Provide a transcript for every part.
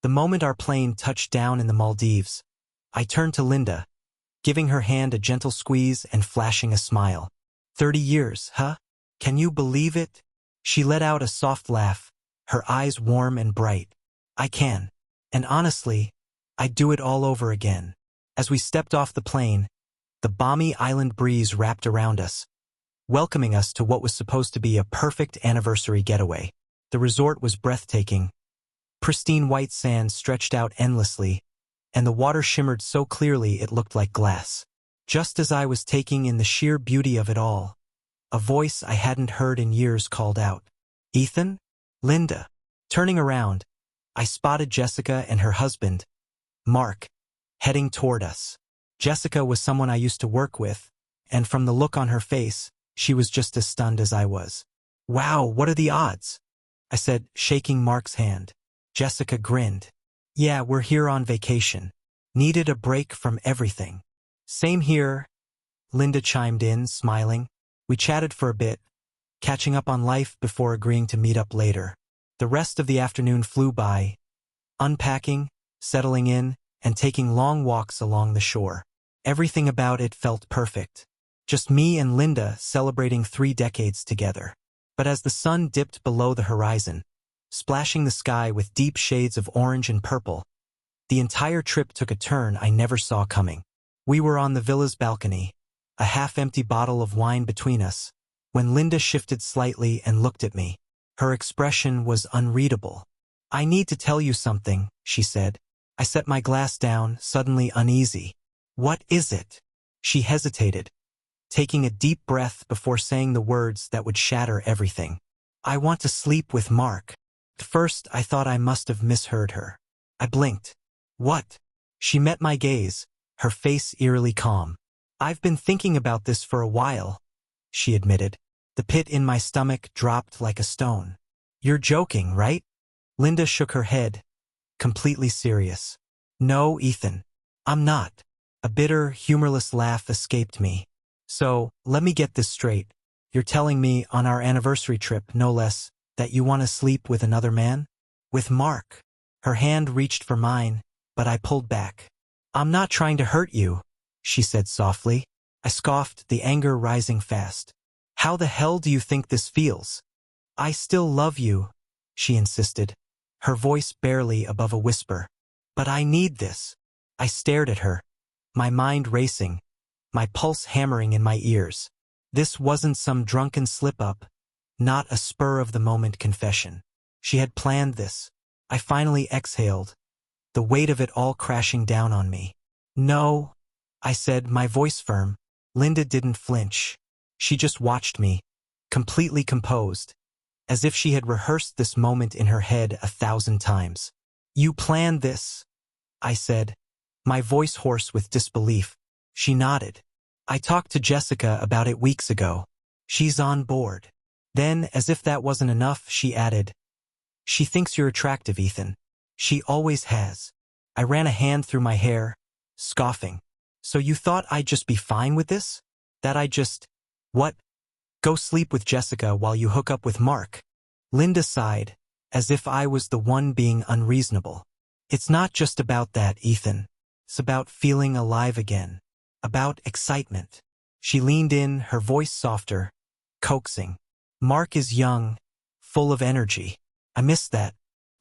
The moment our plane touched down in the Maldives, I turned to Linda, giving her hand a gentle squeeze and flashing a smile. 30 years, huh? Can you believe it? She let out a soft laugh, her eyes warm and bright. I can. And honestly, I'd do it all over again. As we stepped off the plane, the balmy island breeze wrapped around us, welcoming us to what was supposed to be a perfect anniversary getaway. The resort was breathtaking. Pristine white sand stretched out endlessly, and the water shimmered so clearly it looked like glass. Just as I was taking in the sheer beauty of it all, a voice I hadn't heard in years called out, "Ethan? Linda." Turning around, I spotted Jessica and her husband, Mark, heading toward us. Jessica was someone I used to work with, and from the look on her face, she was just as stunned as I was. "Wow, what are the odds?" I said, shaking Mark's hand. Jessica grinned. "Yeah, we're here on vacation. Needed a break from everything." "Same here," Linda chimed in, smiling. We chatted for a bit, catching up on life before agreeing to meet up later. The rest of the afternoon flew by, unpacking, settling in, and taking long walks along the shore. Everything about it felt perfect. Just me and Linda celebrating 3 decades together. But as the sun dipped below the horizon, splashing the sky with deep shades of orange and purple, the entire trip took a turn I never saw coming. We were on the villa's balcony, a half-empty bottle of wine between us, when Linda shifted slightly and looked at me. Her expression was unreadable. "I need to tell you something," she said. I set my glass down, suddenly uneasy. "What is it?" She hesitated, taking a deep breath before saying the words that would shatter everything. "I want to sleep with Mark." At first, I thought I must have misheard her. I blinked. "What?" She met my gaze, her face eerily calm. "I've been thinking about this for a while," she admitted. The pit in my stomach dropped like a stone. "You're joking, right?" Linda shook her head, completely serious. "No, Ethan, I'm not." A bitter, humorless laugh escaped me. "So, let me get this straight. You're telling me, on our anniversary trip, no less, that you want to sleep with another man? With Mark?" Her hand reached for mine, but I pulled back. "I'm not trying to hurt you," she said softly. I scoffed, the anger rising fast. "How the hell do you think this feels?" "I still love you," she insisted, her voice barely above a whisper. "But I need this." I stared at her, my mind racing, my pulse hammering in my ears. This wasn't some drunken slip-up, not a spur-of-the-moment confession. She had planned this. I finally exhaled, the weight of it all crashing down on me. "No," I said, my voice firm. Linda didn't flinch. She just watched me, completely composed, as if she had rehearsed this moment in her head 1,000 times. "You planned this," I said, my voice hoarse with disbelief. She nodded. "I talked to Jessica about it weeks ago. She's on board." Then, as if that wasn't enough, she added, "She thinks you're attractive, Ethan. She always has." I ran a hand through my hair, scoffing. "So you thought I'd just be fine with this? That I'd just, what? Go sleep with Jessica while you hook up with Mark?" Linda sighed, as if I was the one being unreasonable. "It's not just about that, Ethan. It's about feeling alive again. About excitement." She leaned in, her voice softer, coaxing. "Mark is young, full of energy. I miss that.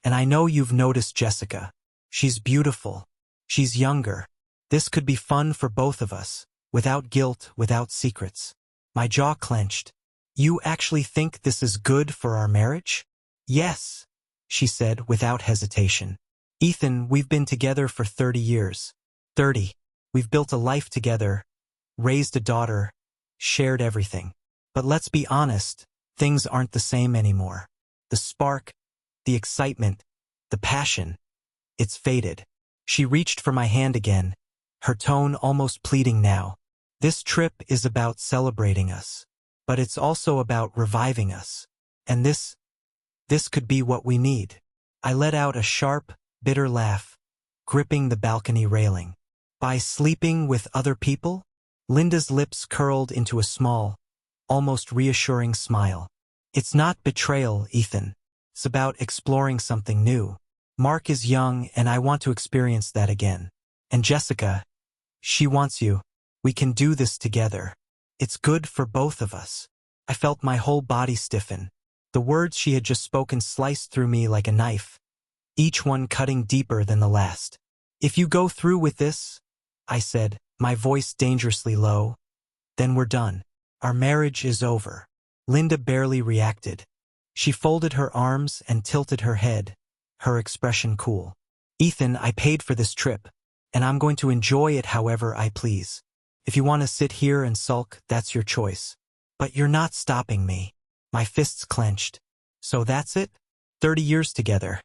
And I know you've noticed Jessica. She's beautiful. She's younger. This could be fun for both of us, without guilt, without secrets." My jaw clenched. "You actually think this is good for our marriage?" "Yes," she said without hesitation. "Ethan, we've been together for 30 years. 30. We've built a life together, raised a daughter, shared everything. But let's be honest, things aren't the same anymore. The spark, the excitement, the passion, it's faded." She reached for my hand again, her tone almost pleading now. "This trip is about celebrating us, but it's also about reviving us. And this could be what we need." I let out a sharp, bitter laugh, gripping the balcony railing. "By sleeping with other people?" Linda's lips curled into a small, almost reassuring smile. "It's not betrayal, Ethan. It's about exploring something new. Mark is young and I want to experience that again. And Jessica, she wants you. We can do this together. It's good for both of us. I felt my whole body stiffen. The words she had just spoken sliced through me like a knife, each one cutting deeper than the last. If you go through with this, I said, my voice dangerously low, then we're done. Our marriage is over. Linda barely reacted. She folded her arms and tilted her head, her expression cool. Ethan, I paid for this trip, and I'm going to enjoy it however I please. If you want to sit here and sulk, that's your choice. But you're not stopping me. My fists clenched. So that's it? 30 years together.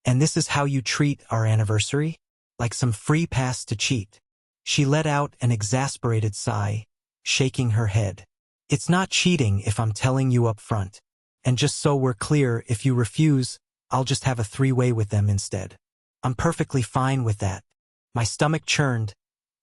And this is how you treat our anniversary? Like some free pass to cheat. She let out an exasperated sigh, shaking her head. It's not cheating if I'm telling you up front. And just so we're clear, if you refuse, I'll just have a three-way with them instead. I'm perfectly fine with that. My stomach churned,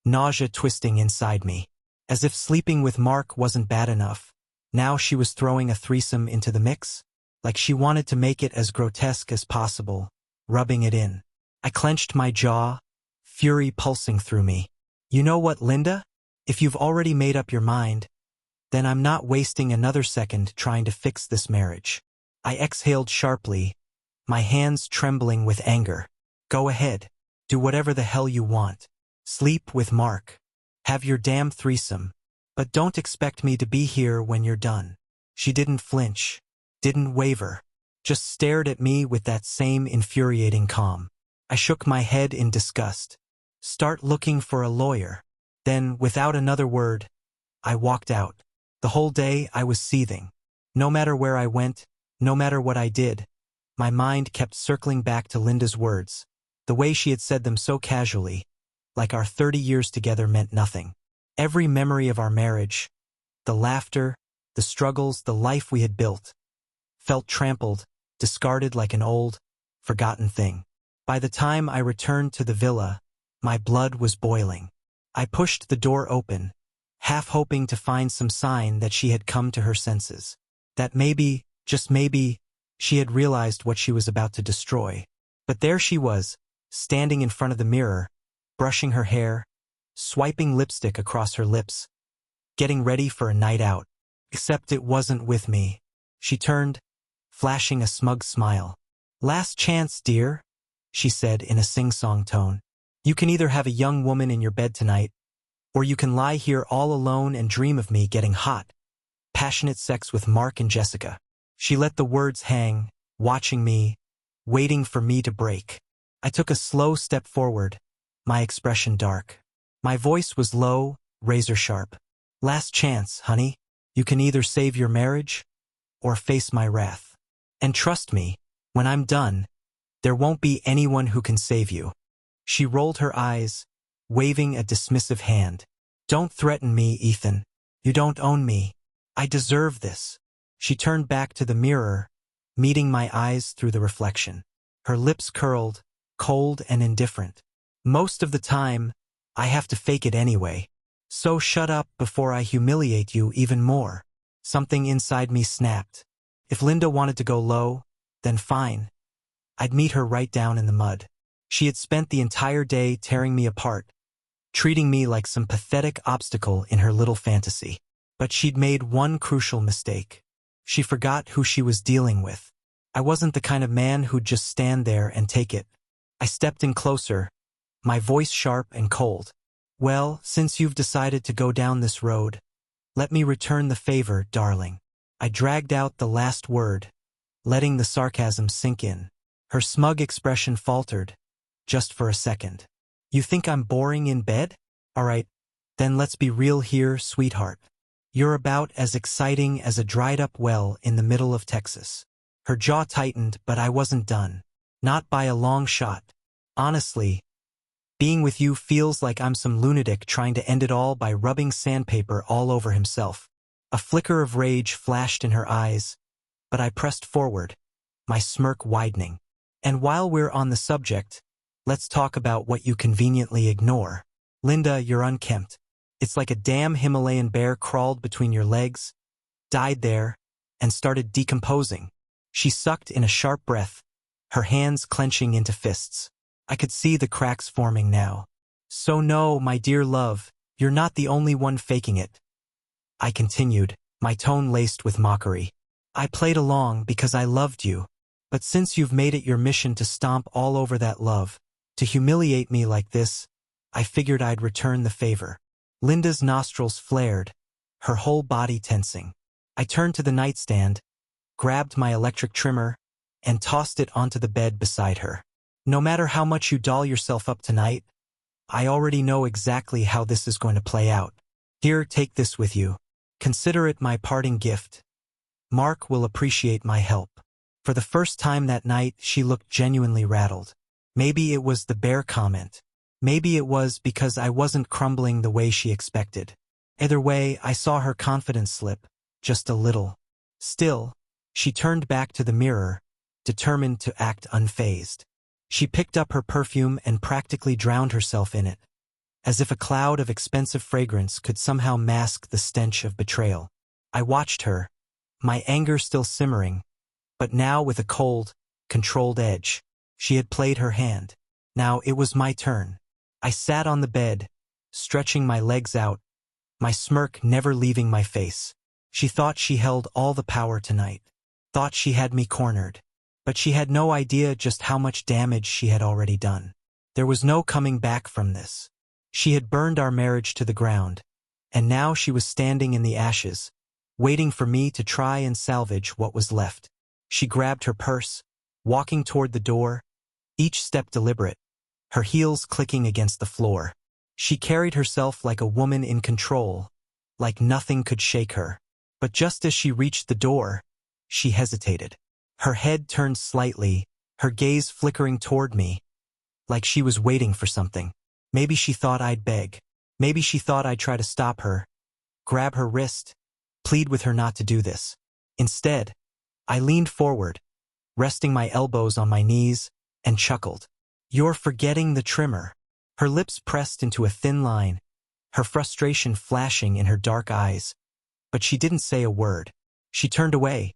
nausea twisting inside me. As if sleeping with Mark wasn't bad enough, now she was throwing a threesome into the mix? Like she wanted to make it as grotesque as possible, rubbing it in. I clenched my jaw, fury pulsing through me. You know what, Linda? If you've already made up your mind, then I'm not wasting another second trying to fix this marriage. I exhaled sharply, my hands trembling with anger. Go ahead. Do whatever the hell you want. Sleep with Mark. Have your damn threesome. But don't expect me to be here when you're done. She didn't flinch, didn't waver, just stared at me with that same infuriating calm. I shook my head in disgust. Start looking for a lawyer. Then, without another word, I walked out. The whole day I was seething. No matter where I went, no matter what I did, my mind kept circling back to Linda's words, the way she had said them so casually, like our 30 years together meant nothing. Every memory of our marriage, the laughter, the struggles, the life we had built, felt trampled, discarded like an old, forgotten thing. By the time I returned to the villa, my blood was boiling. I pushed the door open, half hoping to find some sign that she had come to her senses. That maybe, just maybe, she had realized what she was about to destroy. But there she was, standing in front of the mirror, brushing her hair, swiping lipstick across her lips, getting ready for a night out. Except it wasn't with me. She turned, flashing a smug smile. Last chance, dear, she said in a sing-song tone. You can either have a young woman in your bed tonight, or you can lie here all alone and dream of me getting hot, passionate sex with Mark and Jessica. She let the words hang, watching me, waiting for me to break. I took a slow step forward, my expression dark. My voice was low, razor sharp. Last chance, honey. You can either save your marriage, or face my wrath. And trust me, when I'm done, there won't be anyone who can save you. She rolled her eyes, waving a dismissive hand. Don't threaten me, Ethan. You don't own me. I deserve this. She turned back to the mirror, meeting my eyes through the reflection. Her lips curled, cold and indifferent. Most of the time, I have to fake it anyway. So shut up before I humiliate you even more. Something inside me snapped. If Linda wanted to go low, then fine. I'd meet her right down in the mud. She had spent the entire day tearing me apart, treating me like some pathetic obstacle in her little fantasy. But she'd made one crucial mistake. She forgot who she was dealing with. I wasn't the kind of man who'd just stand there and take it. I stepped in closer, my voice sharp and cold. Well, since you've decided to go down this road, let me return the favor, darling. I dragged out the last word, letting the sarcasm sink in. Her smug expression faltered, just for a second. You think I'm boring in bed? All right, then let's be real here, sweetheart. You're about as exciting as a dried-up well in the middle of Texas. Her jaw tightened, but I wasn't done. Not by a long shot. Honestly, being with you feels like I'm some lunatic trying to end it all by rubbing sandpaper all over himself. A flicker of rage flashed in her eyes, but I pressed forward, my smirk widening. And while we're on the subject, let's talk about what you conveniently ignore. Linda, you're unkempt. It's like a damn Himalayan bear crawled between your legs, died there, and started decomposing. She sucked in a sharp breath, her hands clenching into fists. I could see the cracks forming now. "So no, my dear love, you're not the only one faking it," I continued, my tone laced with mockery. "I played along because I loved you. But since you've made it your mission to stomp all over that love, to humiliate me like this, I figured I'd return the favor." Linda's nostrils flared, her whole body tensing. I turned to the nightstand, grabbed my electric trimmer, and tossed it onto the bed beside her. "No matter how much you doll yourself up tonight, I already know exactly how this is going to play out. Here, take this with you. Consider it my parting gift. Mark will appreciate my help." For the first time that night, she looked genuinely rattled. Maybe it was the bear comment. Maybe it was because I wasn't crumbling the way she expected. Either way, I saw her confidence slip, just a little. Still, she turned back to the mirror, determined to act unfazed. She picked up her perfume and practically drowned herself in it, as if a cloud of expensive fragrance could somehow mask the stench of betrayal. I watched her, my anger still simmering, but now with a cold, controlled edge. She had played her hand. Now it was my turn. I sat on the bed, stretching my legs out, my smirk never leaving my face. She thought she held all the power tonight, thought she had me cornered. But she had no idea just how much damage she had already done. There was no coming back from this. She had burned our marriage to the ground, and now she was standing in the ashes, waiting for me to try and salvage what was left. She grabbed her purse, walking toward the door, each step deliberate, her heels clicking against the floor. She carried herself like a woman in control, like nothing could shake her. But just as she reached the door, she hesitated. Her head turned slightly, her gaze flickering toward me, like she was waiting for something. Maybe she thought I'd beg. Maybe she thought I'd try to stop her, grab her wrist, plead with her not to do this. Instead, I leaned forward, resting my elbows on my knees, and chuckled. "You're forgetting the trimmer." Her lips pressed into a thin line, her frustration flashing in her dark eyes. But she didn't say a word. She turned away,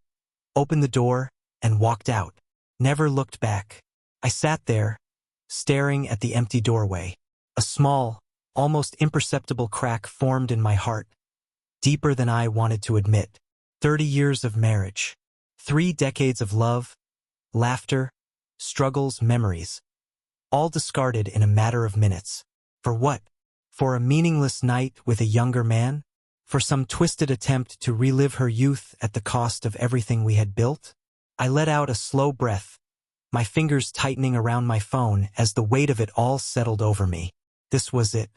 opened the door, and walked out. Never looked back. I sat there, staring at the empty doorway. A small, almost imperceptible crack formed in my heart, deeper than I wanted to admit. 30 years of marriage. 3 decades of love, laughter, struggles, memories. All discarded in a matter of minutes. For what? For a meaningless night with a younger man? For some twisted attempt to relive her youth at the cost of everything we had built? I let out a slow breath, my fingers tightening around my phone as the weight of it all settled over me. This was it.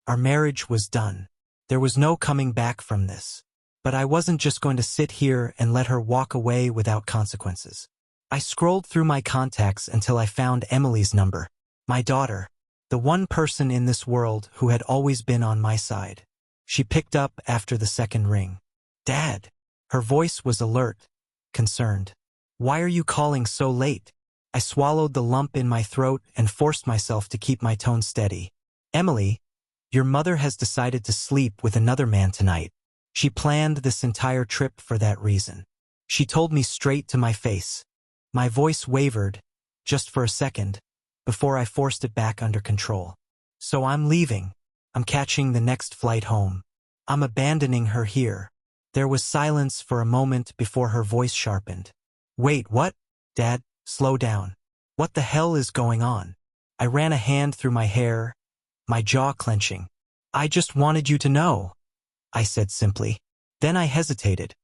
Our marriage was done. There was no coming back from this. But I wasn't just going to sit here and let her walk away without consequences. I scrolled through my contacts until I found Emily's number. My daughter, the one person in this world who had always been on my side. She picked up after the second ring. "Dad." Her voice was alert, concerned. "Why are you calling so late?" I swallowed the lump in my throat and forced myself to keep my tone steady. "Emily, your mother has decided to sleep with another man tonight. She planned this entire trip for that reason." She told me straight to my face. My voice wavered, just for a second, before I forced it back under control. "So I'm leaving. I'm catching the next flight home. I'm abandoning her here." There was silence for a moment before her voice sharpened. "Wait, what?" "Dad, slow down. What the hell is going on?" I ran a hand through my hair, my jaw clenching. "I just wanted you to know," I said simply. Then I hesitated,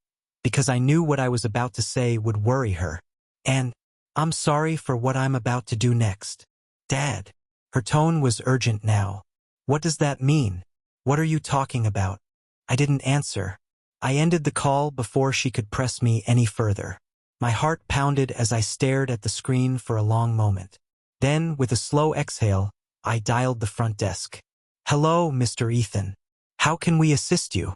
because I knew what I was about to say would worry her. "And I'm sorry for what I'm about to do next." "Dad." Her tone was urgent now. "What does that mean? What are you talking about?" I didn't answer. I ended the call before she could press me any further. My heart pounded as I stared at the screen for a long moment. Then, with a slow exhale, I dialed the front desk. "Hello, Mr. Ethan. How can we assist you?"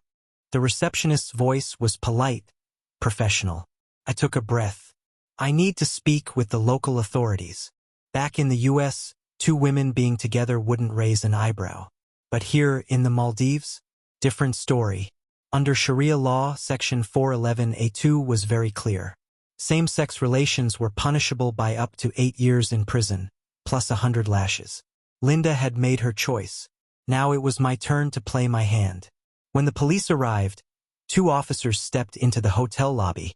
The receptionist's voice was polite, professional. I took a breath. "I need to speak with the local authorities." Back in the US, 2 women being together wouldn't raise an eyebrow. But here, in the Maldives, different story. Under Sharia law, Section 411A2 was very clear. Same-sex relations were punishable by up to 8 years in prison, plus 100 lashes. Linda had made her choice. Now it was my turn to play my hand. When the police arrived, 2 officers stepped into the hotel lobby,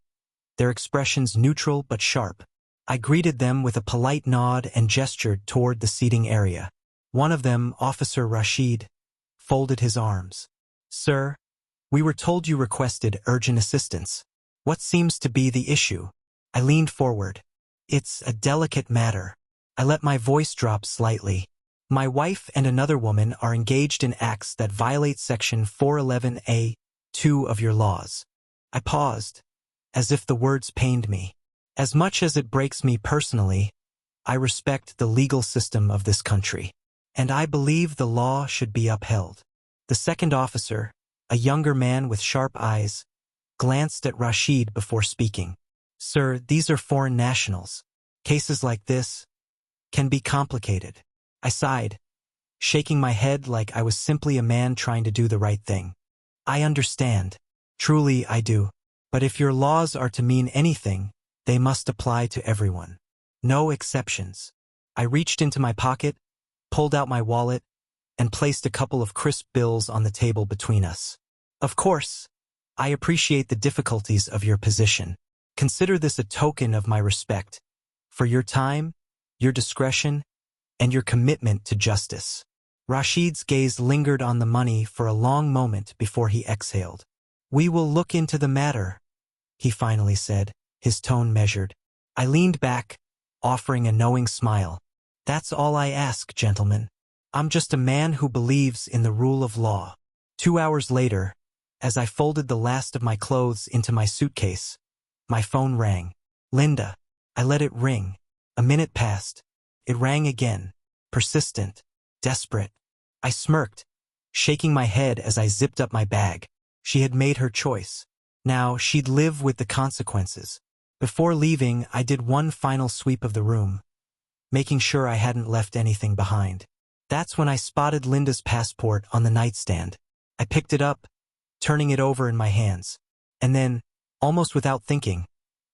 their expressions neutral but sharp. I greeted them with a polite nod and gestured toward the seating area. One of them, Officer Rashid, folded his arms. "Sir, we were told you requested urgent assistance. What seems to be the issue?" I leaned forward. "It's a delicate matter." I let my voice drop slightly. "My wife and another woman are engaged in acts that violate Section 411A(2) of your laws." I paused, as if the words pained me. As much as it breaks me personally, I respect the legal system of this country, and I believe the law should be upheld. The second officer, a younger man with sharp eyes, glanced at Rashid before speaking. "Sir, these are foreign nationals. Cases like this can be complicated." I sighed, shaking my head like I was simply a man trying to do the right thing. "I understand. Truly, I do. But if your laws are to mean anything, they must apply to everyone. No exceptions." I reached into my pocket, pulled out my wallet, and placed a couple of crisp bills on the table between us. "Of course, I appreciate the difficulties of your position. Consider this a token of my respect for your time, your discretion, and your commitment to justice." Rashid's gaze lingered on the money for a long moment before he exhaled. "We will look into the matter," he finally said, his tone measured. I leaned back, offering a knowing smile. "That's all I ask, gentlemen. I'm just a man who believes in the rule of law." 2 hours later, as I folded the last of my clothes into my suitcase, my phone rang. "Linda." I let it ring. A minute passed. It rang again, persistent, desperate. I smirked, shaking my head as I zipped up my bag. She had made her choice. Now she'd live with the consequences. Before leaving, I did one final sweep of the room, making sure I hadn't left anything behind. That's when I spotted Linda's passport on the nightstand. I picked it up, turning it over in my hands. And then, almost without thinking,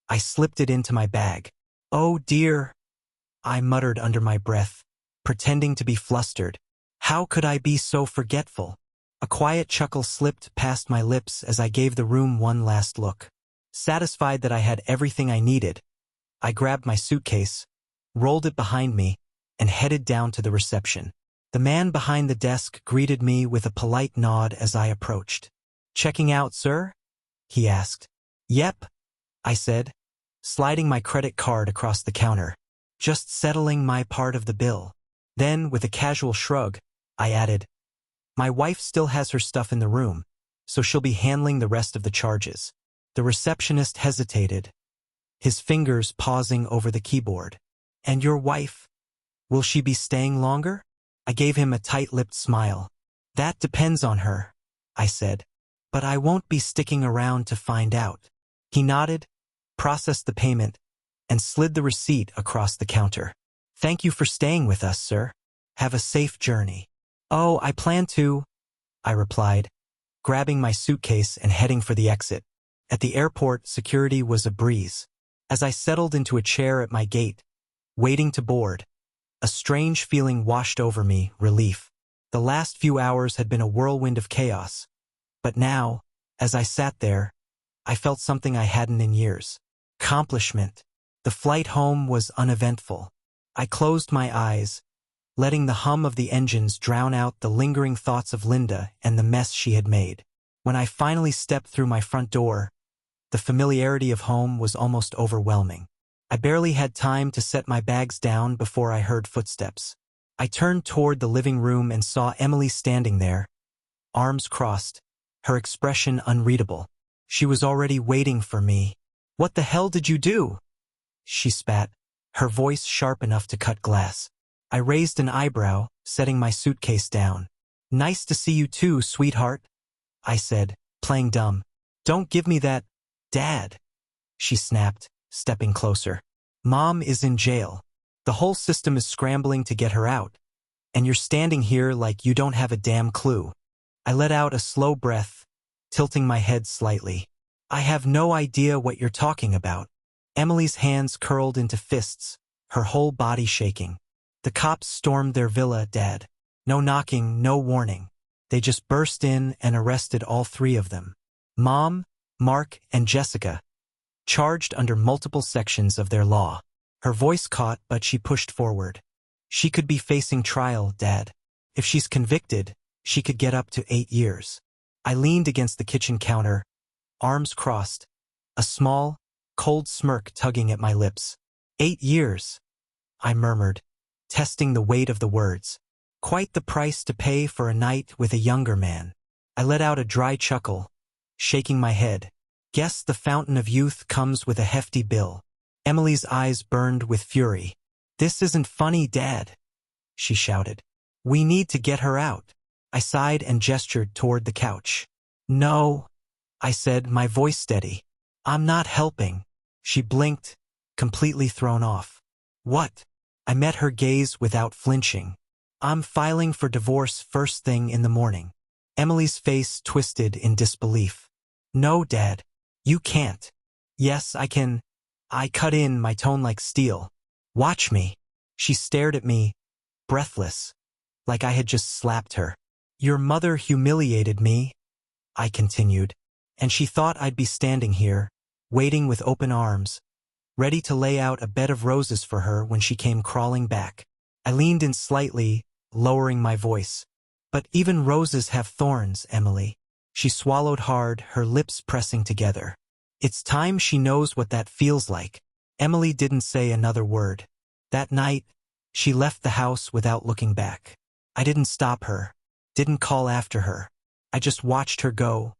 I slipped it into my bag. "Oh dear," I muttered under my breath, pretending to be flustered. How could I be so forgetful? A quiet chuckle slipped past my lips as I gave the room one last look. Satisfied that I had everything I needed, I grabbed my suitcase, rolled it behind me, and headed down to the reception. The man behind the desk greeted me with a polite nod as I approached. "Checking out, sir?" he asked. "Yep," I said, sliding my credit card across the counter. "Just settling my part of the bill." Then, with a casual shrug, I added, "My wife still has her stuff in the room, so she'll be handling the rest of the charges." The receptionist hesitated, his fingers pausing over the keyboard. "And your wife? Will she be staying longer?" I gave him a tight-lipped smile. "That depends on her," I said. "But I won't be sticking around to find out." He nodded, processed the payment, and slid the receipt across the counter. "Thank you for staying with us, sir. Have a safe journey." "Oh, I plan to," I replied, grabbing my suitcase and heading for the exit. At the airport, security was a breeze. As I settled into a chair at my gate, waiting to board, a strange feeling washed over me, relief. The last few hours had been a whirlwind of chaos, but now, as I sat there, I felt something I hadn't in years. Accomplishment. The flight home was uneventful. I closed my eyes, letting the hum of the engines drown out the lingering thoughts of Linda and the mess she had made. When I finally stepped through my front door, the familiarity of home was almost overwhelming. I barely had time to set my bags down before I heard footsteps. I turned toward the living room and saw Emily standing there, arms crossed, her expression unreadable. She was already waiting for me. "What the hell did you do?" she spat, her voice sharp enough to cut glass. I raised an eyebrow, setting my suitcase down. "Nice to see you too, sweetheart," I said, playing dumb. "Don't give me that, Dad," she snapped, stepping closer. "Mom is in jail. The whole system is scrambling to get her out, and you're standing here like you don't have a damn clue." I let out a slow breath, tilting my head slightly. "I have no idea what you're talking about." Emily's hands curled into fists, her whole body shaking. The cops stormed their villa, Dad. No knocking, no warning. They just burst in and arrested all three of them. Mom, Mark, and Jessica, charged under multiple sections of their law. Her voice caught, but she pushed forward. She could be facing trial, Dad. If she's convicted, she could get up to 8 years. I leaned against the kitchen counter, arms crossed, a small, cold smirk tugging at my lips. 8 years, I murmured, testing the weight of the words. Quite the price to pay for a night with a younger man. I let out a dry chuckle, shaking my head. Guess the fountain of youth comes with a hefty bill. Emily's eyes burned with fury. This isn't funny, Dad, she shouted. We need to get her out. I sighed and gestured toward the couch. No, I said, my voice steady. I'm not helping. She blinked, completely thrown off. What? I met her gaze without flinching. I'm filing for divorce first thing in the morning. Emily's face twisted in disbelief. No, Dad, you can't. Yes, I can. I cut in, my tone like steel. Watch me. She stared at me, breathless, like I had just slapped her. Your mother humiliated me, I continued, and she thought I'd be standing here, waiting with open arms, ready to lay out a bed of roses for her when she came crawling back. I leaned in slightly, lowering my voice. But even roses have thorns, Emily. She swallowed hard, her lips pressing together. It's time she knows what that feels like. Emily didn't say another word. That night, she left the house without looking back. I didn't stop her, didn't call after her. I just watched her go,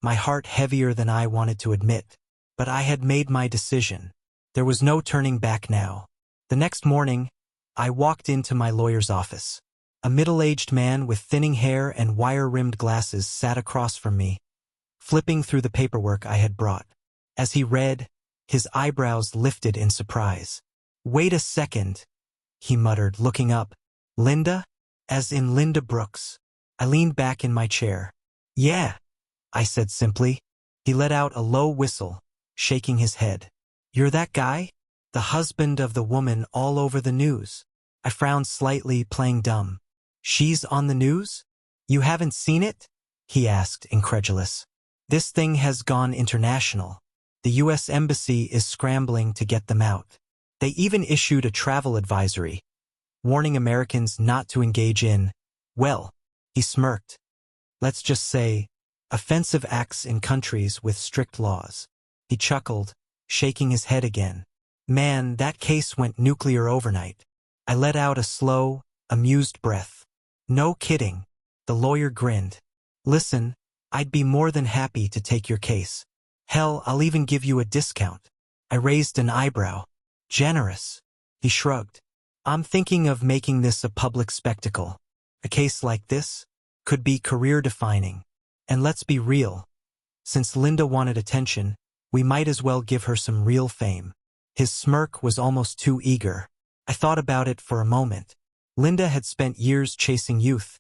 my heart heavier than I wanted to admit. But I had made my decision. There was no turning back now. The next morning, I walked into my lawyer's office. A middle-aged man with thinning hair and wire-rimmed glasses sat across from me, flipping through the paperwork I had brought. As he read, his eyebrows lifted in surprise. Wait a second, he muttered, looking up. Linda? As in Linda Brooks. I leaned back in my chair. Yeah, I said simply. He let out a low whistle, shaking his head. You're that guy? The husband of the woman all over the news. I frowned slightly, playing dumb. She's on the news? You haven't seen it? He asked, incredulous. This thing has gone international. The U.S. Embassy is scrambling to get them out. They even issued a travel advisory, warning Americans not to engage in, well, he smirked. Let's just say, offensive acts in countries with strict laws. He chuckled, shaking his head again. Man, that case went nuclear overnight. I let out a slow, amused breath. No kidding. The lawyer grinned. Listen, I'd be more than happy to take your case. Hell, I'll even give you a discount. I raised an eyebrow. Generous. He shrugged. I'm thinking of making this a public spectacle. A case like this could be career-defining. And let's be real. Since Linda wanted attention, we might as well give her some real fame. His smirk was almost too eager. I thought about it for a moment. Linda had spent years chasing youth,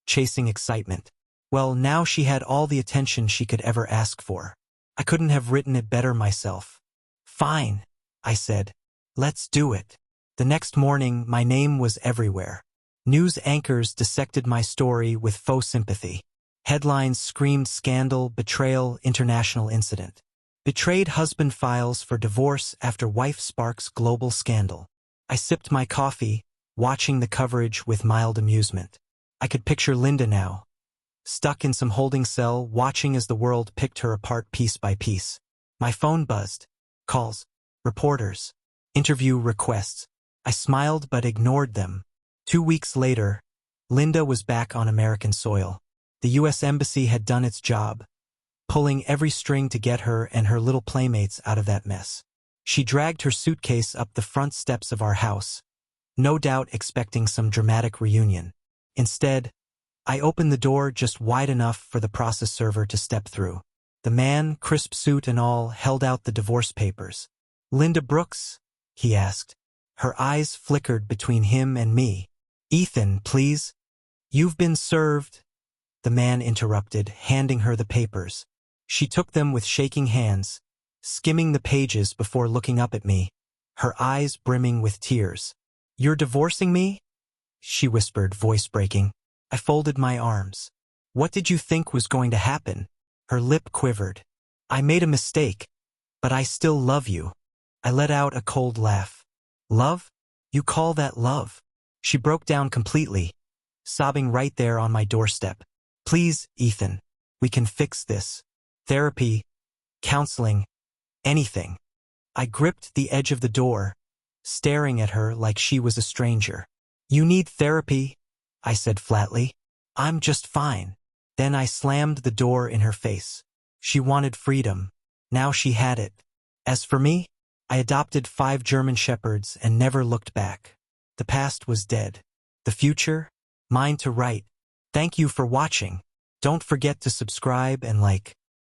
chasing excitement. Well, now she had all the attention she could ever ask for. I couldn't have written it better myself. Fine, I said. Let's do it. The next morning, my name was everywhere. News anchors dissected my story with faux sympathy. Headlines screamed scandal, betrayal, international incident. Betrayed husband files for divorce after wife sparks global scandal. I sipped my coffee, watching the coverage with mild amusement. I could picture Linda now, stuck in some holding cell, watching as the world picked her apart piece by piece. My phone buzzed. Calls, reporters, interview requests. I smiled but ignored them. 2 weeks later, Linda was back on American soil. The U.S. Embassy had done its job, pulling every string to get her and her little playmates out of that mess. She dragged her suitcase up the front steps of our house, no doubt expecting some dramatic reunion. Instead, I opened the door just wide enough for the process server to step through. The man, crisp suit and all, held out the divorce papers. Linda Brooks? He asked. Her eyes flickered between him and me. Ethan, please. You've been served, the man interrupted, handing her the papers. She took them with shaking hands, skimming the pages before looking up at me, her eyes brimming with tears. "You're divorcing me?" she whispered, voice breaking. I folded my arms. "What did you think was going to happen?" Her lip quivered. "I made a mistake, but I still love you." I let out a cold laugh. "Love? You call that love?" She broke down completely, sobbing right there on my doorstep. "Please, Ethan, we can fix this. Therapy, counseling, anything." I gripped the edge of the door, staring at her like she was a stranger. "You need therapy," I said flatly. "I'm just fine." Then I slammed the door in her face. She wanted freedom. Now she had it. As for me, I adopted 5 German shepherds and never looked back. The past was dead. The future? Mine to write. Thank you for watching. Don't forget to subscribe and like.